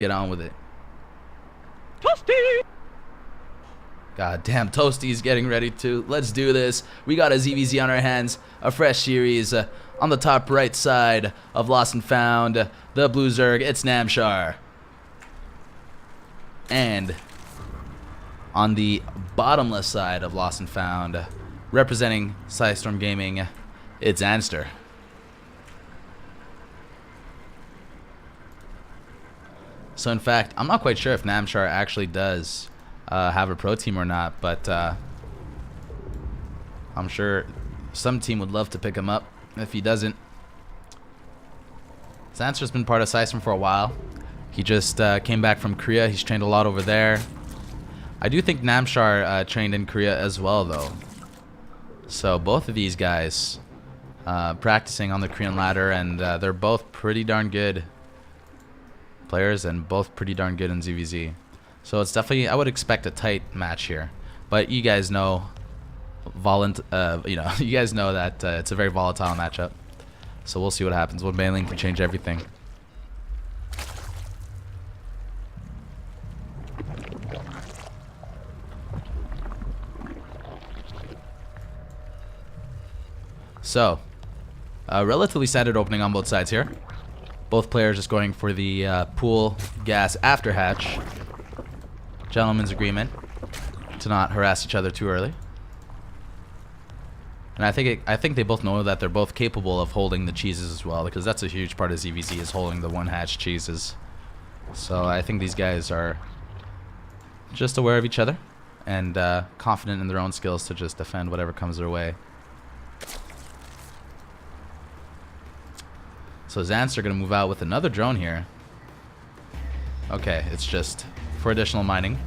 Get on with it. Toasty! God damn, Toasty's getting ready too. Let's do this. We got a ZVZ on our hands. A fresh series. On the top right side of Lost and Found, the Blue Zerg, it's Namshar. And on the bottomless side of Lost and Found, representing Psystorm Gaming, it's Zanster. So in fact, I'm not quite sure if Namshar actually does have a pro team or not, but I'm sure some team would love to pick him up if he doesn't. Zanster's been part of Psystorm for a while. He just came back from Korea. He's trained a lot over there. I do think Namshar trained in Korea as well, though. So both of these guys practicing on the Korean ladder, and they're both pretty darn good players and both pretty darn good in ZVZ. So it's definitely, I would expect a tight match here. But you guys know, you guys know that it's a very volatile matchup. So we'll see what happens. One bailing can change everything. So, relatively standard opening on both sides here. Both players just going for the pool gas after hatch. Gentleman's agreement to not harass each other too early. And I think they both know that they're both capable of holding the cheeses as well, because that's a huge part of ZVZ, is holding the one hatch cheeses. So I think these guys are just aware of each other and confident in their own skills to just defend whatever comes their way. So Zanster going to move out with another drone here. Okay, it's just for additional mining.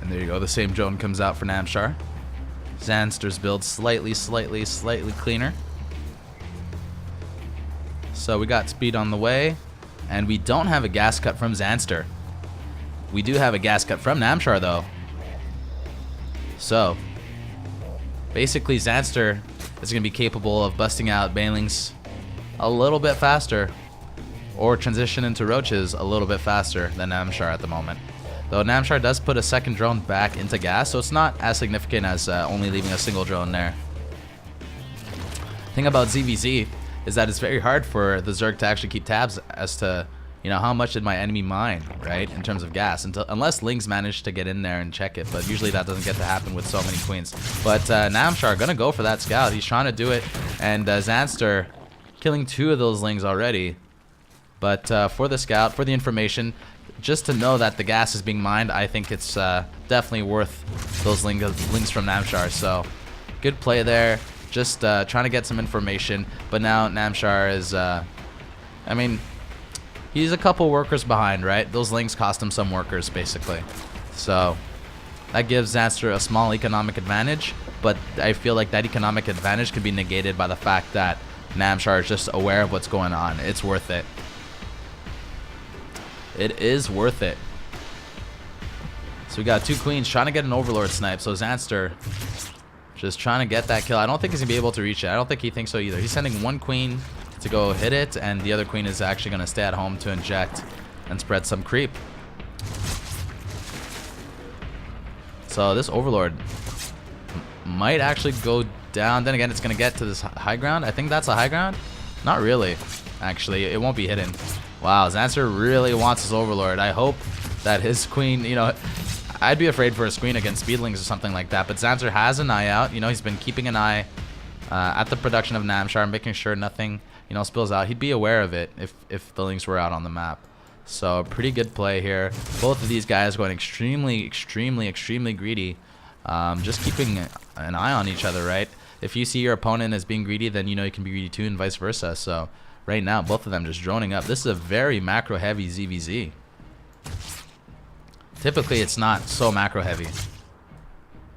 And there you go, the same drone comes out for Namshar. Zanster's build slightly cleaner. So we got speed on the way, and we don't have a gas cut from Zanster. We do have a gas cut from Namshar though. So basically Zanster is going to be capable of busting out bailings a little bit faster, or transition into roaches a little bit faster than Namshar at the moment. Though Namshar does put a second drone back into gas, so it's not as significant as only leaving a single drone there. The thing about ZVZ is that it's very hard for the Zerg to actually keep tabs as to, you know, how much did my enemy mine, right, in terms of gas, unless Lings manage to get in there and check it, but usually that doesn't get to happen with so many queens. But Namshar gonna go for that scout. He's trying to do it, and Zanster killing 2 of those Lings already. But for the scout, for the information, just to know that the gas is being mined, I think it's definitely worth those Lings from Namshar. So good play there, just trying to get some information. But now Namshar is, I mean, he's a couple workers behind, right? Those Lings cost him some workers, basically. So that gives Zanster a small economic advantage, but I feel like that economic advantage can be negated by the fact that Namshar is just aware of what's going on. It's worth it. It is worth it. So we got 2 queens trying to get an Overlord snipe. So Zanster just trying to get that kill. I don't think he's going to be able to reach it. I don't think he thinks so either. He's sending 1 queen to go hit it, and the other queen is actually going to stay at home to inject and spread some creep. So this Overlord might actually go down. Then again, it's going to get to this high ground. I think that's a high ground. Not really, actually. It won't be hidden. Wow, Zanster really wants his Overlord. I hope that his queen, you know, I'd be afraid for his queen against Speedlings or something like that. But Zanster has an eye out. You know, he's been keeping an eye at the production of Namshar, making sure nothing, you know, spills out. He'd be aware of it if the Lings were out on the map. So pretty good play here. Both of these guys going extremely greedy. Just keeping an eye on each other, right? If you see your opponent as being greedy, then you know you can be greedy too, and vice versa. So right now, both of them just droning up. This is a very macro-heavy ZVZ. Typically, it's not so macro-heavy.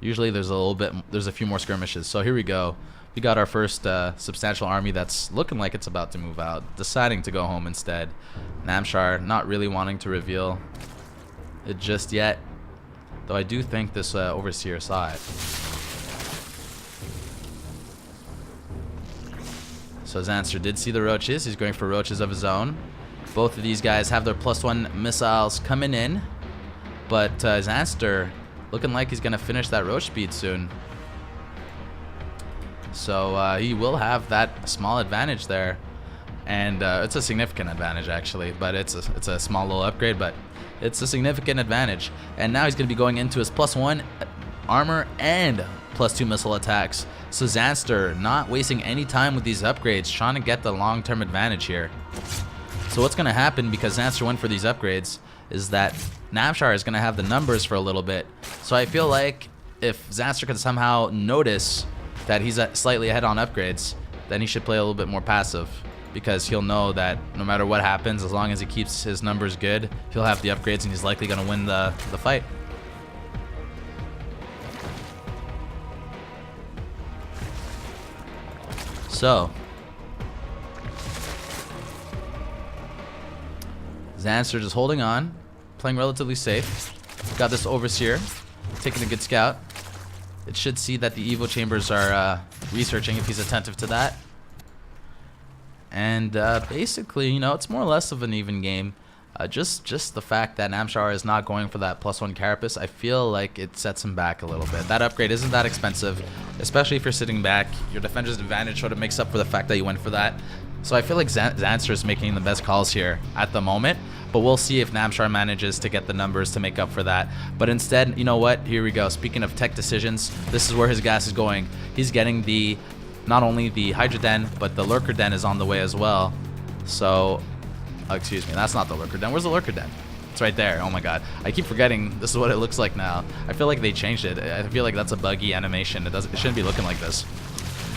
Usually, there's a few more skirmishes. So here we go. We got our first substantial army that's looking like it's about to move out, deciding to go home instead. Namshar not really wanting to reveal it just yet, though I do think this Overseer saw it. So Zanster did see the roaches. He's going for roaches of his own. Both of these guys have their +1 missiles coming in, but Zanster looking like he's going to finish that roach speed soon. So he will have that small advantage there, and it's a significant advantage actually, but it's a small little upgrade, but it's a significant advantage. And now he's going to be going into his +1 armor and +2 missile attacks. So Zanster not wasting any time with these upgrades, trying to get the long-term advantage here. So what's going to happen, because Zanster went for these upgrades, is that Namshar is going to have the numbers for a little bit. So I feel like if Zanster can somehow notice that he's slightly ahead on upgrades, then he should play a little bit more passive, because he'll know that no matter what happens, as long as he keeps his numbers good, he'll have the upgrades and he's likely going to win the fight. So Zanster just holding on, playing relatively safe. Got this Overseer, taking a good scout. It should see that the Evo chambers are researching if he's attentive to that. And basically, you know, it's more or less of an even game. Just the fact that Namshar is not going for that +1 carapace, I feel like it sets him back a little bit. That upgrade isn't that expensive, especially if you're sitting back. Your defender's advantage sort of makes up for the fact that you went for that. So I feel like Zanster is making the best calls here at the moment, but we'll see if Namshar manages to get the numbers to make up for that. But instead, you know what? Here we go. Speaking of tech decisions, this is where his gas is going. He's getting the, not only the Hydra Den, but the Lurker Den is on the way as well. So, oh, excuse me, that's not the Lurker Den. Where's the Lurker Den? It's right there. Oh my god. I keep forgetting this is what it looks like now. I feel like they changed it. I feel like that's a buggy animation. It shouldn't be looking like this.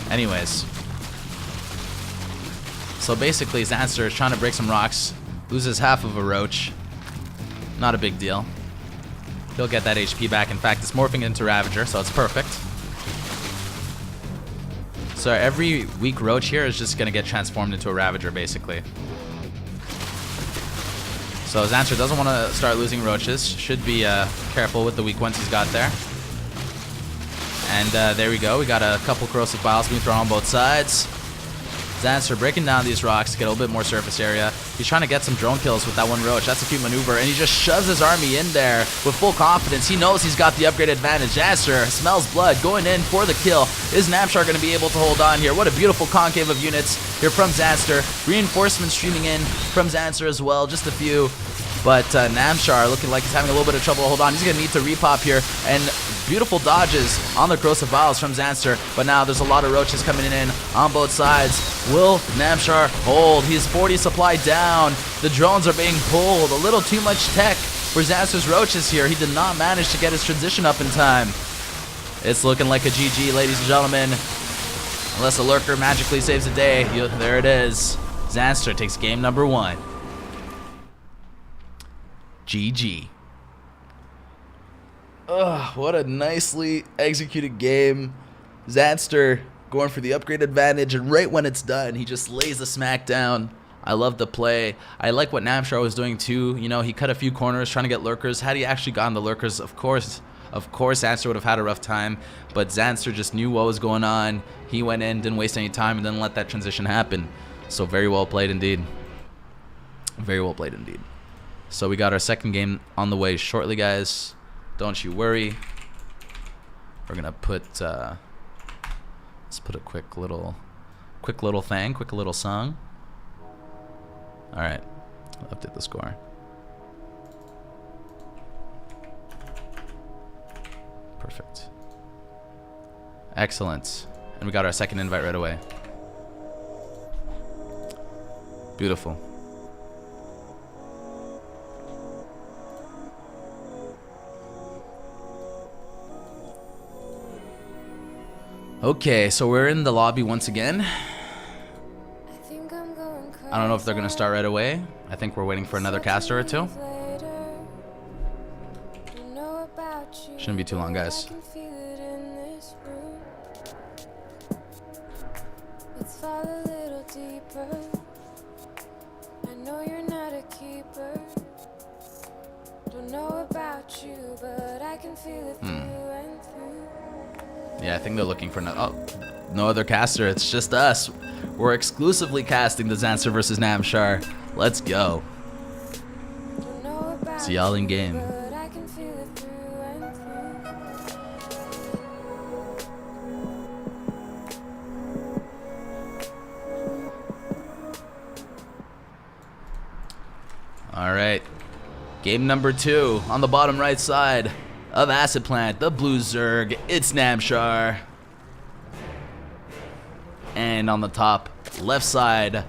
Anyways. So basically, Zanster is trying to break some rocks, loses half of a roach. Not a big deal. He'll get that HP back. In fact, it's morphing into Ravager, so it's perfect. So every weak roach here is just going to get transformed into a Ravager, basically. So Zanster doesn't want to start losing roaches. Should be careful with the weak ones he's got there. And there we go. We got a couple corrosive biles being thrown on both sides. Zanster breaking down these rocks to get a little bit more surface area. He's trying to get some drone kills with that one roach. That's a cute maneuver, and he just shoves his army in there with full confidence. He knows he's got the upgrade advantage. Zanster smells blood, going in for the kill. Is Namshar going to be able to hold on here? What a beautiful concave of units here from Zanster. Reinforcements streaming in from Zanster as well, just a few. But Namshar looking like he's having a little bit of trouble to hold on. He's going to need to repop here. And beautiful dodges on the corrosive vials from Zanster. But now there's a lot of roaches coming in on both sides. Will Namshar hold? He's 40 supply down. The drones are being pulled. A little too much tech for Zanster's roaches here. He did not manage to get his transition up in time. It's looking like a GG, ladies and gentlemen. Unless a lurker magically saves the day. There it is. Zanster takes game number 1. GG. Ugh, what a nicely executed game. Zanster going for the upgrade advantage, and right when it's done, he just lays the smack down. I love the play. I like what Namshar was doing too. You know, he cut a few corners trying to get lurkers. Had he actually gotten the lurkers, of course, Zanster would have had a rough time, but Zanster just knew what was going on. He went in, didn't waste any time, and didn't let that transition happen. So very well played indeed. Very well played indeed. So we got our second game on the way shortly, guys. Don't you worry. We're gonna put let's put a quick little song. All right, I'll update the score. Perfect. Excellent. And we got our second invite right away. Beautiful. Okay, so we're in the lobby once again. I don't know if they're gonna start right away. I think we're waiting for another caster or two. Shouldn't be too long, guys. Yeah, I think they're looking for no other caster. It's just us. We're exclusively casting the Zanster versus Namshar. Let's go. See y'all in game. Alright. Game number 2 on the bottom right side of Acid Plant, the Blue Zerg. It's Namshar. And on the top left side,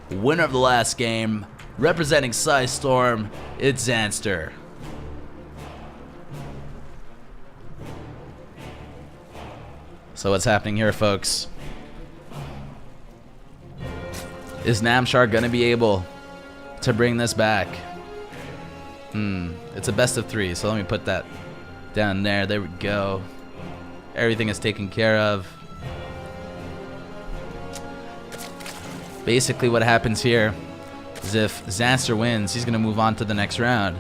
winner of the last game, representing Psy Storm, it's Zanster. So what's happening here, folks? Is Namshar gonna be able to bring this back? It's a best of 3, so let me put that down there. There we go. Everything is taken care of. Basically what happens here is if Zanster wins, he's going to move on to the next round.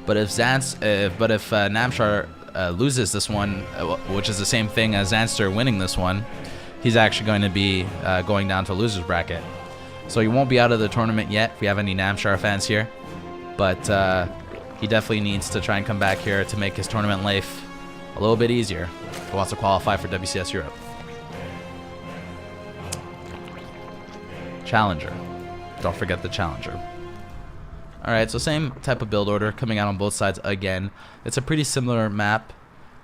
But if Namshar loses this one, which is the same thing as Zanster winning this one, he's actually going to be going down to loser's bracket. So he won't be out of the tournament yet if we have any Namshar fans here. But he definitely needs to try and come back here to make his tournament life a little bit easier if he wants to qualify for WCS Europe. Challenger. Don't forget the Challenger. Alright, so same type of build order coming out on both sides again. It's a pretty similar map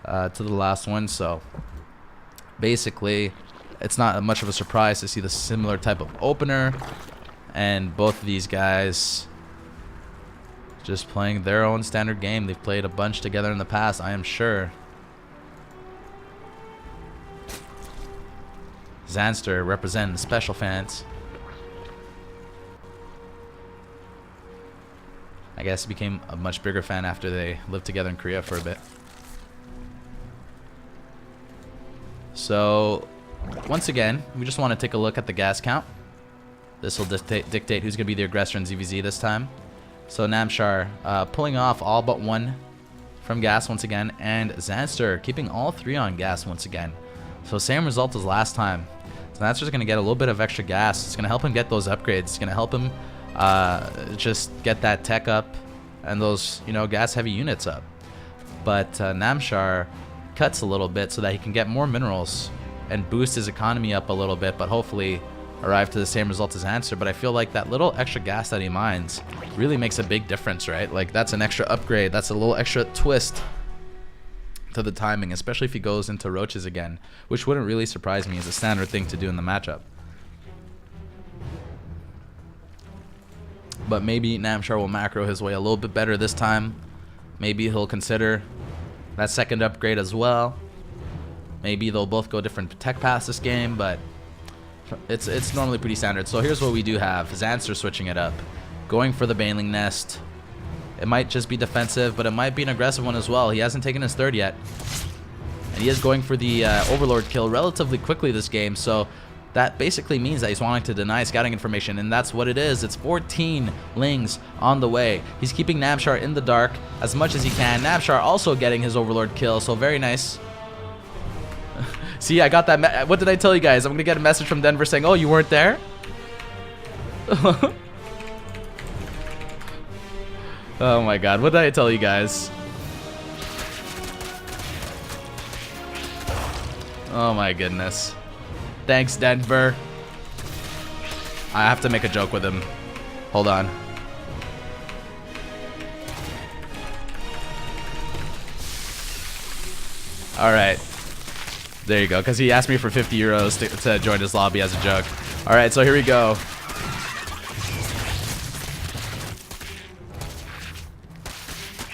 to the last one, so basically it's not much of a surprise to see the similar type of opener, and both of these guys just playing their own standard game. They've played a bunch together in the past, I am sure. Zanster representing the special fans. I guess he became a much bigger fan after they lived together in Korea for a bit. So, once again, we just want to take a look at the gas count. This will dictate who's going to be the aggressor in ZVZ this time. So Namshar pulling off all but 1 from gas once again, and Zanster keeping all 3 on gas once again. So same result as last time. So Zanster's going to get a little bit of extra gas. It's going to help him get those upgrades. It's going to help him just get that tech up and those, you know, gas heavy units up. But Namshar cuts a little bit so that he can get more minerals and boost his economy up a little bit, but hopefully arrive to the same result as Zanster. But I feel like that little extra gas that he mines really makes a big difference, right? Like, that's an extra upgrade. That's a little extra twist to the timing, especially if he goes into roaches again, which wouldn't really surprise me as a standard thing to do in the matchup. But maybe Namshar will macro his way a little bit better this time. Maybe he'll consider that second upgrade as well. Maybe they'll both go different tech paths this game, but it's normally pretty standard. So here's what we do have. Zanster switching it up. Going for the Baneling Nest. It might just be defensive, but it might be an aggressive one as well. He hasn't taken his 3rd yet. And he is going for the Overlord kill relatively quickly this game, so that basically means that he's wanting to deny scouting information, and that's what it is. It's 14 lings on the way. He's keeping Namshar in the dark as much as he can. Namshar also getting his Overlord kill, so very nice. See, I got that. What did I tell you guys? I'm going to get a message from Denver saying, oh, you weren't there? Oh my god, what did I tell you guys? Oh my goodness. Thanks, Denver. I have to make a joke with him. Hold on. Alright. There you go, because he asked me for 50 euros to join his lobby as a joke. Alright, so here we go.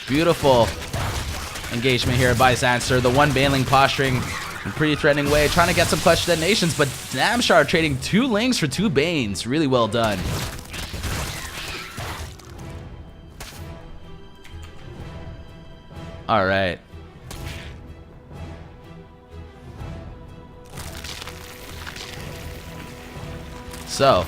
Beautiful engagement here by Zanster. The one Baneling posturing in a pretty threatening way, trying to get some clutch detonations, but Namshar trading 2 Lings for 2 Banes. Really well done. Alright. So,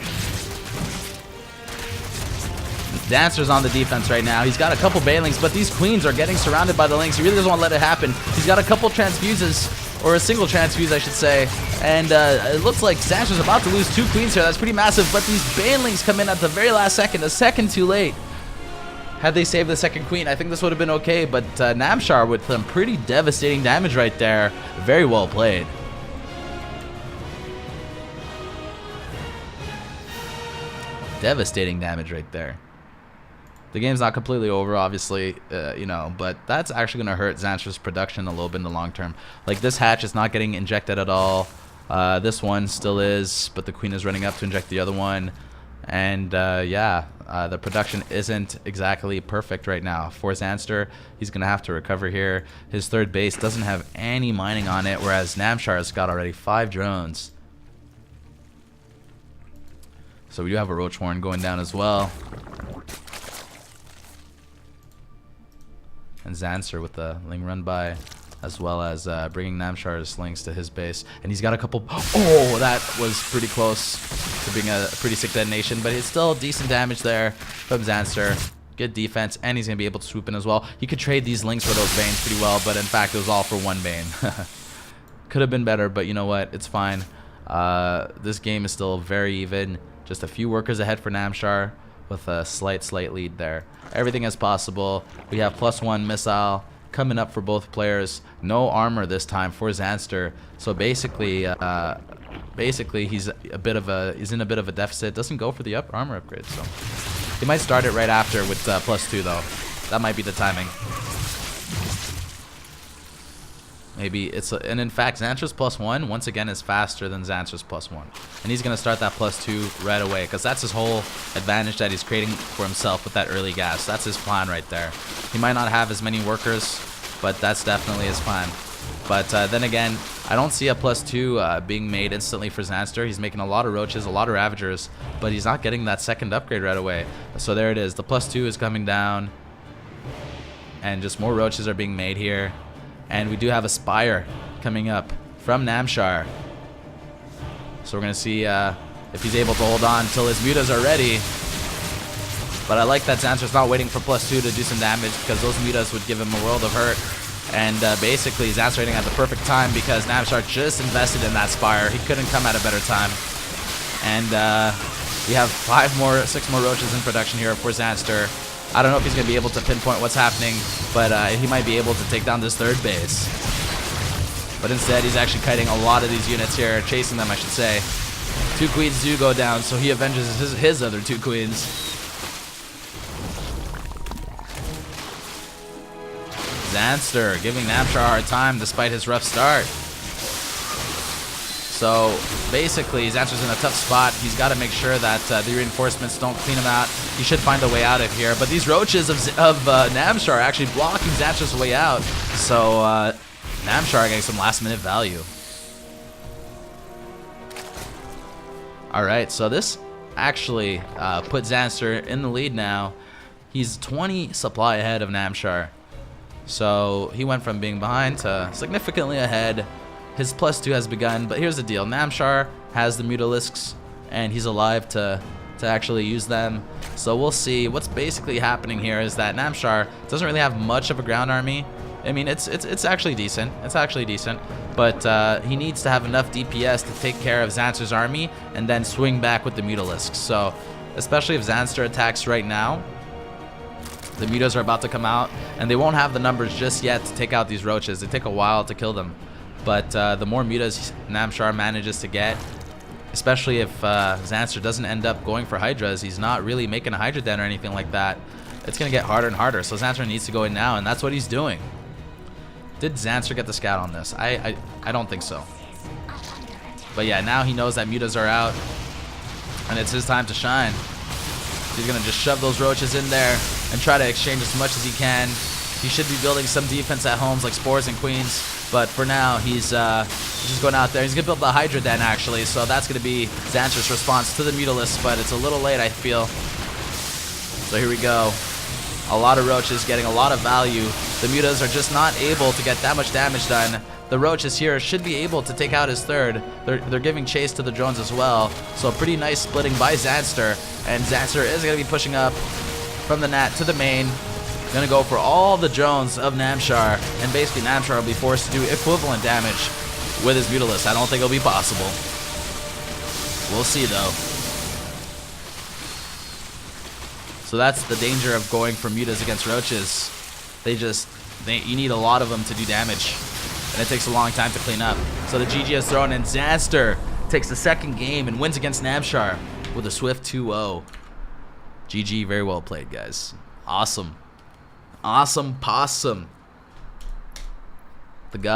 Zanster's on the defense right now. He's got a couple Banelings, but these Queens are getting surrounded by the Lings. He really doesn't want to let it happen. He's got a couple transfuses or a single transfuse, I should say. And it looks like Zanster's about to lose 2 queens here. That's pretty massive, but these banelings come in at the very last second, a second too late. Had they saved the second queen, I think this would have been okay, but Namshar with some pretty devastating damage right there. Very well played. Devastating damage right there. The game's not completely over, obviously, you know, but that's actually going to hurt Zanster's production a little bit in the long term. Like, this hatch is not getting injected at all. This one still is, but the queen is running up to inject the other one. And, yeah, the production isn't exactly perfect right now. For Zanster, he's going to have to recover here. His third base doesn't have any mining on it, whereas Namshar has got already 5 drones. So we do have a Roach Horn going down as well. And Zanster with the Ling run by, as well as bringing Namshar's links to his base. And he's got a couple... Oh, that was pretty close to being a pretty sick detonation, but it's still decent damage there from Zanster. Good defense, and he's going to be able to swoop in as well. He could trade these links for those Banes pretty well, but in fact, it was all for 1 Bane. Could have been better, but you know what? It's fine. This game is still very even. Just a few workers ahead for Namshar with a slight lead there. Everything is possible. We have +1 missile coming up for both players. No armor this time for Zanster. So basically he's in a bit of a deficit. Doesn't go for the armor upgrade. So he might start it right after with +2 though. That might be the timing. Maybe it's and in fact Zanster's +1 once again is faster than Zanster's +1, and he's gonna start that +2 right away because that's his whole advantage that he's creating for himself with that early gas. That's his plan right there. He might not have as many workers, but that's definitely his plan. But then again, I don't see a +2 being made instantly for Zanster. He's making a lot of roaches, a lot of ravagers, but he's not getting that second upgrade right away. So there it is. The +2 is coming down, and just more roaches are being made here. And we do have a Spire coming up from Namshar. So we're going to see if he's able to hold on until his mutas are ready. But I like that Zanster's not waiting for +2 to do some damage, because those mutas would give him a world of hurt. And basically Zanster hitting at the perfect time because Namshar just invested in that Spire. He couldn't come at a better time. And we have 6 more roaches in production here for Zanster. I don't know if he's going to be able to pinpoint what's happening, but he might be able to take down this third base. But instead, he's actually kiting a lot of these units here, chasing them, I should say. 2 queens do go down, so he avenges his other 2 queens. Zanster giving Namshar a hard time despite his rough start. So basically, Zanster's in a tough spot. He's got to make sure that the reinforcements don't clean him out. He should find a way out of here. But these roaches of Namshar are actually blocking Zanster's way out. So Namshar getting some last-minute value. All right, so this actually put Zanster in the lead now. He's 20 supply ahead of Namshar. So he went from being behind to significantly ahead. His +2 has begun, but here's the deal. Namshar has the Mutalisks, and he's alive to actually use them. So we'll see. What's basically happening here is that Namshar doesn't really have much of a ground army. I mean, it's actually decent. It's actually decent, but he needs to have enough DPS to take care of Zanster's army and then swing back with the Mutalisks. So especially if Zanster attacks right now, the mutas are about to come out, and they won't have the numbers just yet to take out these roaches. They take a while to kill them. But the more mutas Namshar manages to get, especially if Zanster doesn't end up going for Hydras, he's not really making a Hydra den or anything like that, it's going to get harder and harder. So Zanster needs to go in now, and that's what he's doing. Did Zanster get the scout on this? I don't think so. But yeah, now he knows that mutas are out, and it's his time to shine. He's going to just shove those roaches in there and try to exchange as much as he can. He should be building some defense at homes like Spores and Queens. But for now, he's just going out there. He's going to build the Hydra Den, actually. So that's going to be Zanster's response to the Mutalisks. But it's a little late, I feel. So here we go. A lot of roaches getting a lot of value. The mutas are just not able to get that much damage done. The roaches here should be able to take out his third. They're giving chase to the drones as well. So pretty nice splitting by Zanster. And Zanster is going to be pushing up from the Nat to the main. Going to go for all the drones of Namshar. And basically Namshar will be forced to do equivalent damage with his Mutalisk. I don't think it'll be possible. We'll see, though. So that's the danger of going for Mutas against Roaches. You need a lot of them to do damage, and it takes a long time to clean up. So the GG is thrown, and Zanster takes the second game and wins against Namshar with a swift 2-0. GG, very well played, guys. Awesome. Awesome possum. The guy.